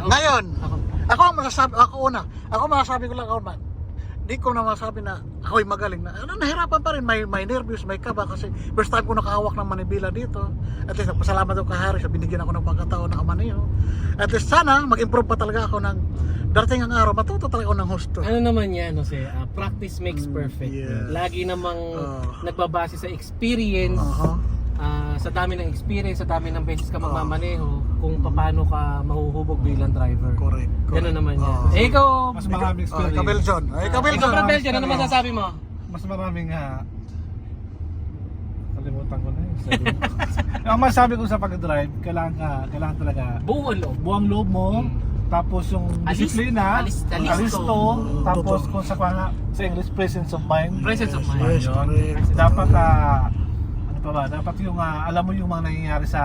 Ngayon, Ako. ako masasabi ko lang ako man. Di ko na masabi na ako'y magaling na. Nahirapan pa rin, may nervous, may kaba kasi first time ko nakahawak ng manibela dito. At least pasalamat ako kay Harry sa binigyan ako ng pagkataon na kamaniho. At least sana mag-improve pa talaga ako ng darating ang araw, matuto talaga ako ng husto. Ano naman yan, Jose? Practice makes perfect. yes. Lagi namang nagbabase sa experience. Sa dami ng experience, sa dami ng beses ka magmamaneho, kung paano ka mahuhubog bilang driver. Correct. Ganun naman yan. Ikaw, Mas maraming experience. Ikaw Beljon. Ikaw Brad Beljon. Belgian, ano masasabi mo? Mas maraming kalimutan ko na yun. Ang masasabi ko sa pag-drive, kailangan talaga Buong loob. buwang loob mo, tapos yung disiplina, alisto, tapos kung sa English, presence of mind. Presence of mind. Yes, correct. Dapat dapat yung alam mo yung mga nangyayari sa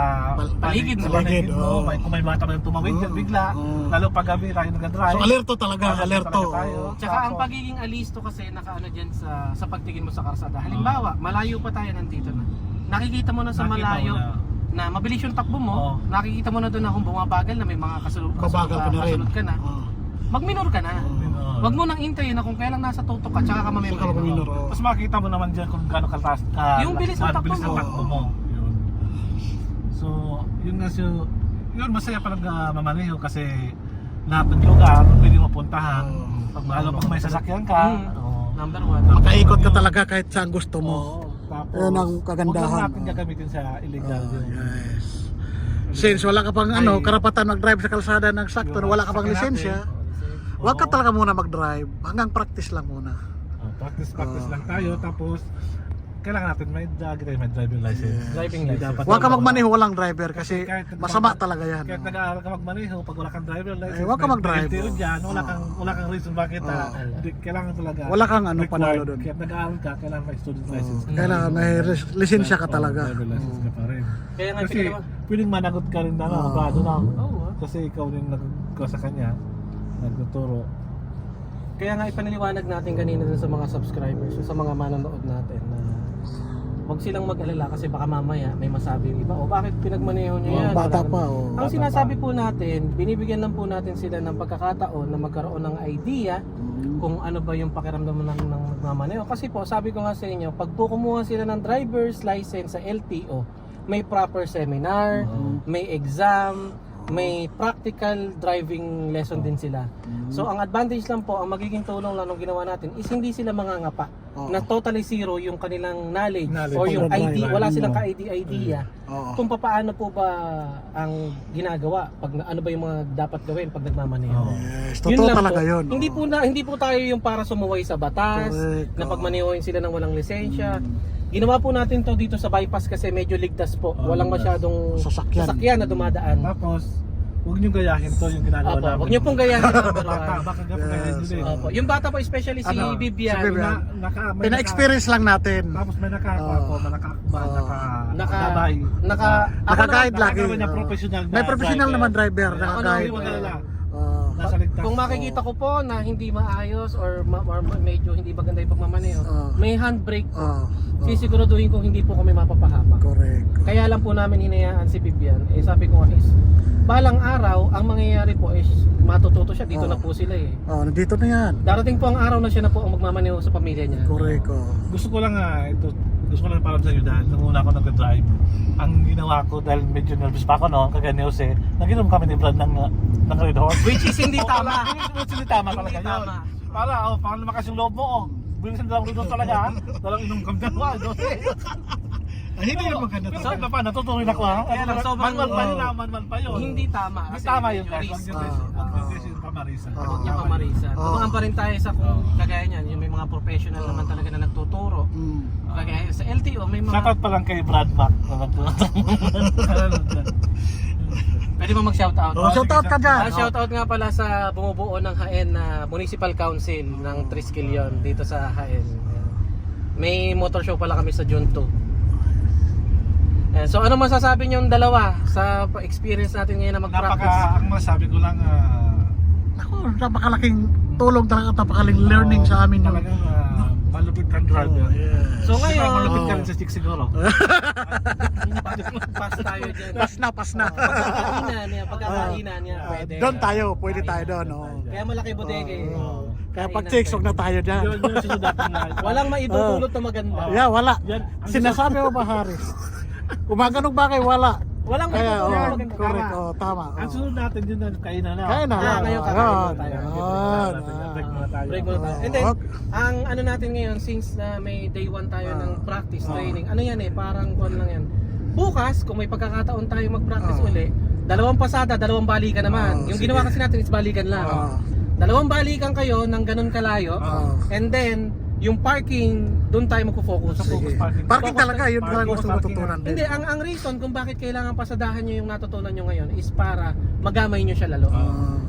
Paligid mo. paligid Oo. mo. Kung may bata na tumawid dyan bigla, lalo pag gabi tayo nag-drive. So alerto talaga, alerto. tayo. Tsaka ang pagiging alisto kasi nakaano dyan sa pagtingin mo sa karsada. Halimbawa, malayo pa tayo nandito na. Nakikita mo na sa Nakita malayo mo na mabilis yung takbo mo. Oo. Nakikita mo na doon na kung bumabagal na may mga Babagal ka na rin. kasunod ka na. Mag-minor ka na. Wag mo nang intayin na kung kailan nasa tutok ka tsaka ka Saka mamimili. minor. Tapos makikita mo naman dyan kung gaano kataas Yung bilis ng takbo mo. mo. Yun. So, yun nga yun masaya pa mamaneho kasi lahat ng lugar pwede mapuntahan. Lalo pag may sasakyan ka. Number one. Makaikot ka talaga kahit saan gusto mo. Tapos, Yan ang kagandahan. huwag lang natin gagamitin sa illegal. Yes. Since wala ka pang karapatan mag-drive sa kalsada ng sakto, wala ka pang lisensya, huwag ka talaga muna mag-drive. Hanggang practice lang muna. Practice lang tayo. Tapos, kailangan natin may driving license. Driving license. Huwag ka magmaneho walang driver kasi kahit masama talaga yan. Kahit nag-aaral ka magmaneho, pag wala kang driver license, huwag ka mag-drive. Dyan, wala kang reason bakit kailangan talaga. Wala kang required. panalo doon. Kahit nag-aaral ka, kailangan may student license. Kailangan may lisensya ka talaga. Driver license ka pa rin. Kaya nga Kasi pinagawa. pwedeng managot ka rin na abogado na. Oo. Kasi ikaw rin nagkuha sa kanya, nagtuturo. Kaya nga ipaniliwanag natin kanina dun sa mga subscribers, sa mga manonood natin na huwag silang mag-alala kasi baka mamaya may masabi yung iba, o bakit pinagmaneho nyo yan? Bata Wala pa. naman." Ang sinasabi po natin, binibigyan lang po natin sila ng pagkakataon na magkaroon ng idea kung ano ba yung pakiramdam ng magmamaneho. Kasi po, sabi ko nga sa inyo, pag po kumuha sila ng driver's license sa LTO, may proper seminar, may exam, may practical driving lesson din sila. So ang advantage lang po, ang magiging tulong lang ng ginawa natin is hindi sila mangangapa na totally zero yung kanilang knowledge or yung ID, wala silang ka-idea kung paano po ba ang ginagawa pag ano ba yung mga dapat gawin pag nagmamaneho. Yes, totoo talaga yun. Hindi po tayo yung para sumuway sa batas, Correct. na pagmanehoin sila ng walang lisensya. Ginawa po natin to dito sa bypass kasi medyo ligtas po. Walang masyadong sasakyan na dumadaan. Tapos, huwag nyo gayahin to yung ginagawa Opo, namin. huwag nyo pong gayahin. Baka gayahin nyo din. Opo. Yung bata po, especially si Bibian, si Bibian. May Pina-experience lang natin. Tapos may Naka-guide lagi. Professional na May professional naman driver. Naka-guide. Nasa ligtas. kung makikita ko po na hindi maayos or medyo hindi maganda yung pagmamaneho, may handbrake po. Sisiguraduhin kung hindi po kami mapapahamak. Correct. Kaya lang po namin hinayaan si Bibian. Sabi ko nga is, balang araw, ang mangyayari po is matututo siya. Dito na po sila eh. Nandito na yan. Darating po ang araw na siya na po ang magmamaneho sa pamilya niya. Correct. Gusto ko lang para sa iyo dahil nung una ako nag-drive, ang ginawa ko dahil medyo nervous pa ako noon, kagaya ni Jose, naginom kami ni Brad ng Red Horse. Which is hindi tama. Which is hindi tama talaga Hindi yun. tama. Para lumakas yung loob mo. Bilisan na lang Red Horse talaga. Dalang inom kami dalawa. Hindi naman maganda to. So, pa, natutuloy ako ha. Kaya lang, sobrang- manual pa yun. Hindi tama. Hindi Kasi tama yun yung guys. risk. Yung pamarisan. Huwag niya pamarisan. Tumaan pa rin tayo sa kung kagaya niyan, yung may mga professional naman talaga na nagtuturo. Kagaya sa LTO, may mga... Shoutout pa lang kay Brad Mac. Pwede mo mag-shoutout? Shoutout ka dyan. Shoutout nga pala sa bumubuo ng Haen na Municipal Council ng Triskelion dito sa Haen. May motor show pala kami sa June 2. So ano masasabi niyo yung dalawa sa experience natin ngayon na mag-practice? Ang masabi ko lang, Napakalaking tulong talaga at napakalaking learning sa amin. Talagang malupit kang driver. yes. So ngayon, Malupit ka rin sa stick siguro. pass tayo dyan. Pas na. Pagkakainan niya, pwede. Doon tayo, pwede tayo doon. Oh. Kaya malaki bodega eh. Kaya pag chicks, huwag na tayo dyan. Yun yung sinudapan na. Walang maidudulot na maganda. Yeah, wala. Yan. Sinasabi mo ba, Haris? Umaganong bagay, wala. Walang Kaya, maidudulot na oh, maganda. correct. Oh, tama. Ang Oh. sunod natin yun na kainan na. Kaya na. Ngayon kakain Ayun. tayo. Ayun. Break muna tayo. Break muna tayo. And then, ang ano natin ngayon, since na may day 1 tayo ng practice training, ano yan eh, parang kuwan lang yan. Bukas, kung may pagkakataon tayo mag-practice uli, 2 pasada, 2 balikan naman. Yung sige. ginawa kasi natin is balikan lang. 2 balikan kayo ng ganun kalayo. And then, yung parking, doon tayo magpo-focus. Sige. parking. Parking talaga, yun Parking, talaga gusto parking. matutunan din. Hindi, ang reason kung bakit kailangan pasadahan nyo yung natutunan nyo ngayon is para magamay nyo siya lalo.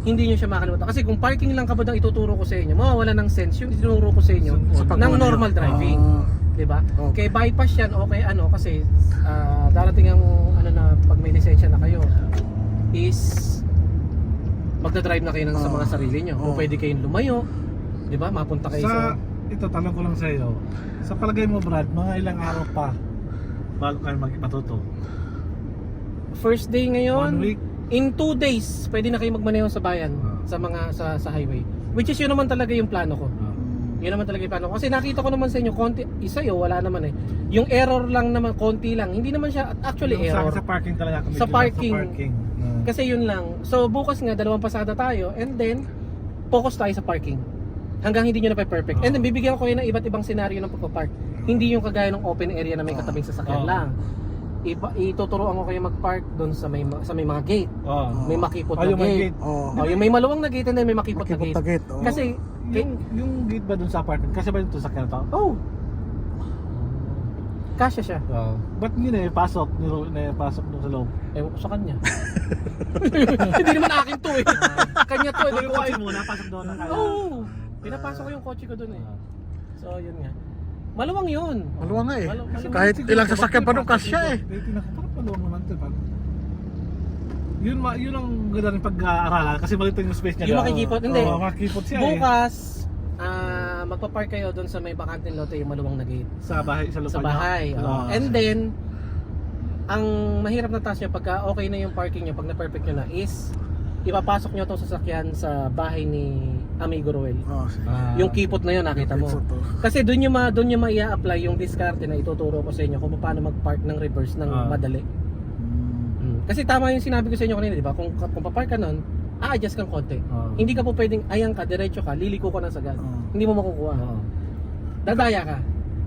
Hindi nyo siya makalimutan. Kasi kung parking lang kabod ang ituturo ko sa inyo, mawawala ng sense yung itinuro ko sa inyo Sa ng pagkuha normal niyo. driving. Diba? Okay. Kaya bypass yan, okay ano, kasi darating ang ano na pag may lisensya na kayo is magdadrive na kayo sa mga sarili nyo. Kung pwede kayong lumayo, diba? Mapunta kayo sa... Ito, tanong ko lang sa iyo. Sa palagay mo, Brad, mga ilang araw pa bago kayo matuto? First day ngayon, 1 week? in 2 days, pwede na kayo magmaneho sa bayan, sa mga sa highway. Which is yun naman talaga yung plano ko. Yun naman talaga yung plano ko. Kasi nakita ko naman sa inyo, konti, isa yun, wala naman eh. Yung error lang naman, konti lang. Hindi naman siya actually Yung error. Sa parking talaga kami. Sa parking. Sa parking. Kasi yun lang. So bukas nga, 2 pasada tayo and then, focus tayo sa parking. Hanggang hindi nyo na perfect. And then bibigyan ko kayo ng iba't ibang senaryo ng pagpapark. Hindi yung kagaya ng open area na may katabing sasakyan lang. Ituturuan ko kayo mag-park doon sa may mga gate. May makipot na yung may gate. gate. Yung may maluwang na gate and then may makipot na Makipot gate. na gate. Oh. Kasi Yung gate ba dun sa apartment? Kasi ba yung sasakyan to? oh, kasya siya. Ba't hindi na ipasok? Doon sa loob? Ewan ko sa kanya. Hindi naman akin to eh. Kanya to eh. Yung kotse muna, pasok doon na kayo. Oo. Pinapasok ko yung kotse ko doon eh. So yun nga. Maluwang yun. Maluwang nga eh. Maluwang. Kahit ilang sasakyan pa doon, kasya eh. Parang maluwang naman ito. Yun ang ganda rin pag-aaralan kasi malito yung space niya. Yung makikipot. Hindi. Makikipot siya Bukas, magpa-park kayo doon sa may bakanteng lote, yung maluwang na gate. sa bahay, sa lupa Sa bahay. niya. And then, ang mahirap na task nyo, pagka okay na yung parking nyo, pag na-perfect nyo na, is ipapasok nyo itong sasakyan sa bahay ni Amigo Roel. Yung kipot na yun, nakita mo. Kasi doon nyo ma-i-apply yung diskarte na ituturo ko sa inyo kung paano mag-park ng reverse ng madali. Kasi tama yung sinabi ko sa inyo kanina, di ba? Kung papark ka nun, a-adjust kang konti. Hindi ka po pwedeng ayang ka, diretso ka, liliko ka ng sagad. Hindi mo makukuha. Dadaya ka.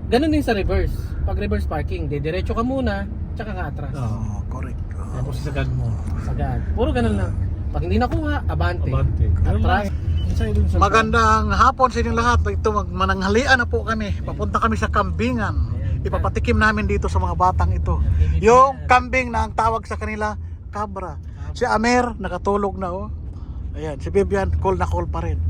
Ganun din sa reverse. Pag reverse parking, diretso ka muna, tsaka ka atras. Correct. Tapos isagad mo. Sagad. Puro ganun lang. Pag hindi nakuha, abante. Atras. Magandang hapon sa inyong lahat. Ito mananghalian na po kami. Papunta kami sa kambingan. Ipapatikim namin dito sa mga batang ito. Yung kambing na ang tawag sa kanila, kabra. Si Amer, nakatulog na oh. Ayan, si Vivian, call na call pa rin.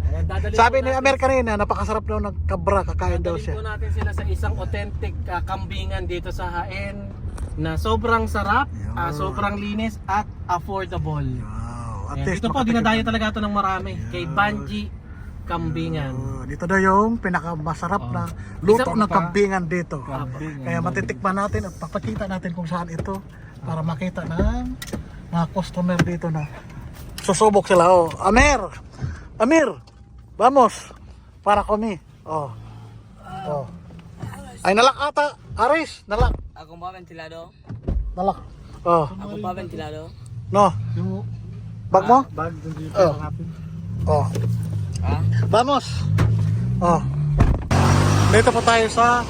Sabi ni Amer kanina, napakasarap daw ng kabra, kakain daw Dadalhin po siya. natin sila sa isang authentic kambingan dito sa Haen na sobrang sarap, sobrang linis at affordable. Wow, at Ayan, least dito po, makatikim. dinadayo talaga ito ng marami. Kay Banji Kambingan. Dito daw yung pinakamasarap na luto ng kambingan dito. Kaya matitikman natin at papakita natin kung saan ito para makita ng mga customer dito na susubok sila. Oh, Amer, vamos para kami. Oh. Ay nalak ata, Aris, nalak. Ako pa ventilado. Nalak. Oh, Ako pa ventilado. no. Yung Bag mo? bag dun dito Oh. natin. Oh. Ha? Vamos. Oh. Dito po tayo sa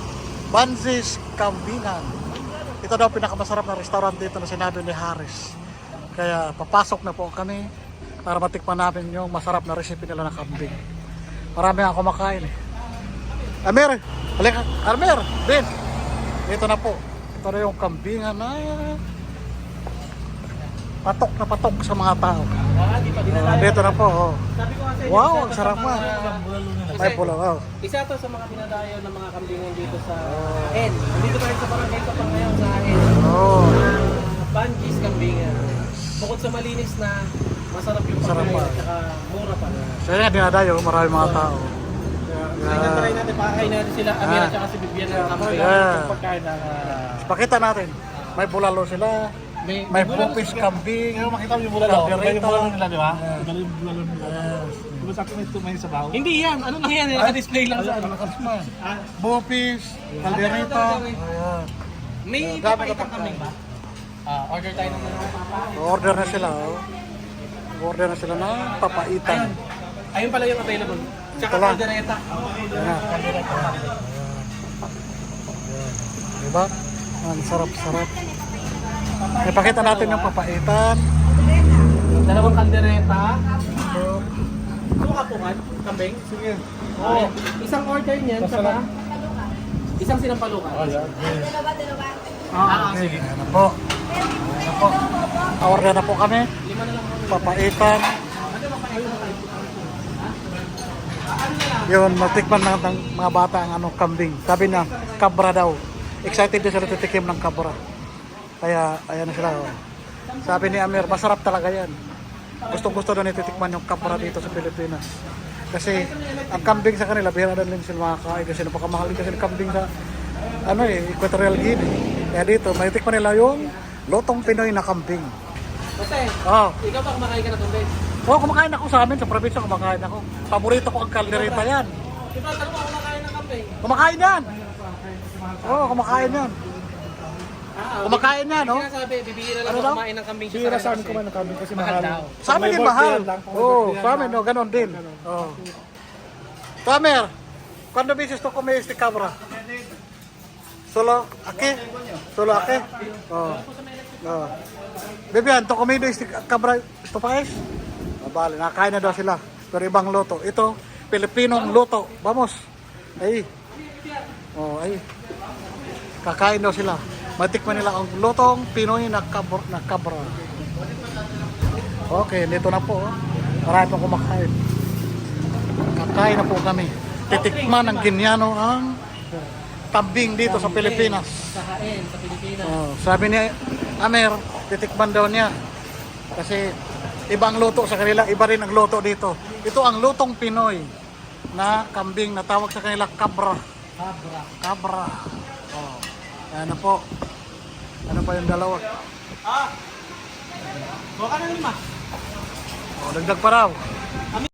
Banzi's Kambingan. Ito daw pinakamasarap na restaurant dito na sinabi ni Haris. Kaya papasok na po kami para matikman namin yung masarap na recipe nila ng kambing. Marami ang kumakain eh. Amer, halika. Amer, Ben. Dito na po. Ito na yung kambingan na patok sa mga tao. Dito, dinadayo. Dito na po. Oh. Sabi ko kasi, Wow, isa ang to sarap sa man. mga- Ay, pula. Oh. Isa to sa mga dinadayo ng mga kambingan dito sa Haen. Dito tayo sa barangay ko pa ngayon sa Haen. Oh. Banji's Kambingan. Bukod sa malinis na, masarap yung Masarap pagkain pa. at saka mura pa. Kaya nga dinadayo, marami mga tao. Try natin, pakakain natin sila. Amira at si Bibian ng kambing. Yeah. Pagkain ng... Pakita natin. May bulalo sila. May bupis kambing. Pero makita mo yung bulalo. Iba yung Kaldereta. bulalo nila, di ba? Yeah. Iba yung bulalo nila. Diba sa akin may sabaw? Hindi yan, ano lang yan, naka-display lang sa ano. Bupis, kaldereta. Ayan. May Dami papaitang na kambing ba? Order tayo ng mga papa. Order na sila. Oh. Order na sila ng papaitan. Ayun pala yung available. Tsaka Ito lang. kaldereta. Ayan. Diba? Ang sarap-sarap. Ipakita natin yung papaitan. Dalawang kaldereta. Kapungan, kambing. Sige. Oo. Isang order niyan, tsaka isang sinampalukan. Sige. Ayan na po. Ayan na po. Order na po kami. 5 na lang muna. Papaitan. Yun, natikman ng mga bata ang ano, kambing. Sabi na, kabra daw. Excited din sila titikim ng kabra. Kaya, ayan na sila. Oh. Sabi ni Amir, masarap talaga yan. Gustong-gusto na nititikman yung kabra dito sa Pilipinas. Kasi, ang kambing sa kanila, bihira na rin sila makakain. Kasi napakamahal din kasi ng kambing sa, ano Equatorial Guinea. Kaya dito, matitikman nila yung lotong Pinoy na kambing. Kasi, Oh. ikaw ba kumakain ka ng kambing? Oh, kumakain ako sa amin, sa probinsya kumakain ako. Paborito ko ang kaldereta yan. Diba, dalawa kumakain ng kambing? Kumakain yan! Oo, kumakain yan. Kumakain yan, no? Sinasabi, bibihira lang Ano ako daw? kumain ng kambing Sira sa amin kasi. kumain ng kambing kasi Mahal mahal. daw. Sa amin din mahal. Oo, sa amin, no, ganon din. Oo. Tamer, cuando dices tú comes este cabra? Solo aquí? Solo aquí? Oo. Oo. Bibian, to comido este cabra, ito pa es? Bale, nakain na daw sila. Pero ibang luto. Ito, Pilipinong luto. Vamos. Ay. Oh, ay. Kakain daw sila. Matikman nila ang lutong Pinoy na kabra. Okay, dito na po. Marami pa kumakain. Kakain na po kami. Titikman ng Ginyano ang kambing dito sa Pilipinas. Kakain sa Pilipinas. Oh, sabi ni Amer, titikman daw niya. Kasi ibang luto sa kanila, iba rin ang luto dito. Ito ang lutong Pinoy na kambing na tawag sa kanila kabra. Kabra. Kabra. Oh. Yan na po. Ano pa yung dalawa? Buka ng 5. Oh, dagdag pa raw.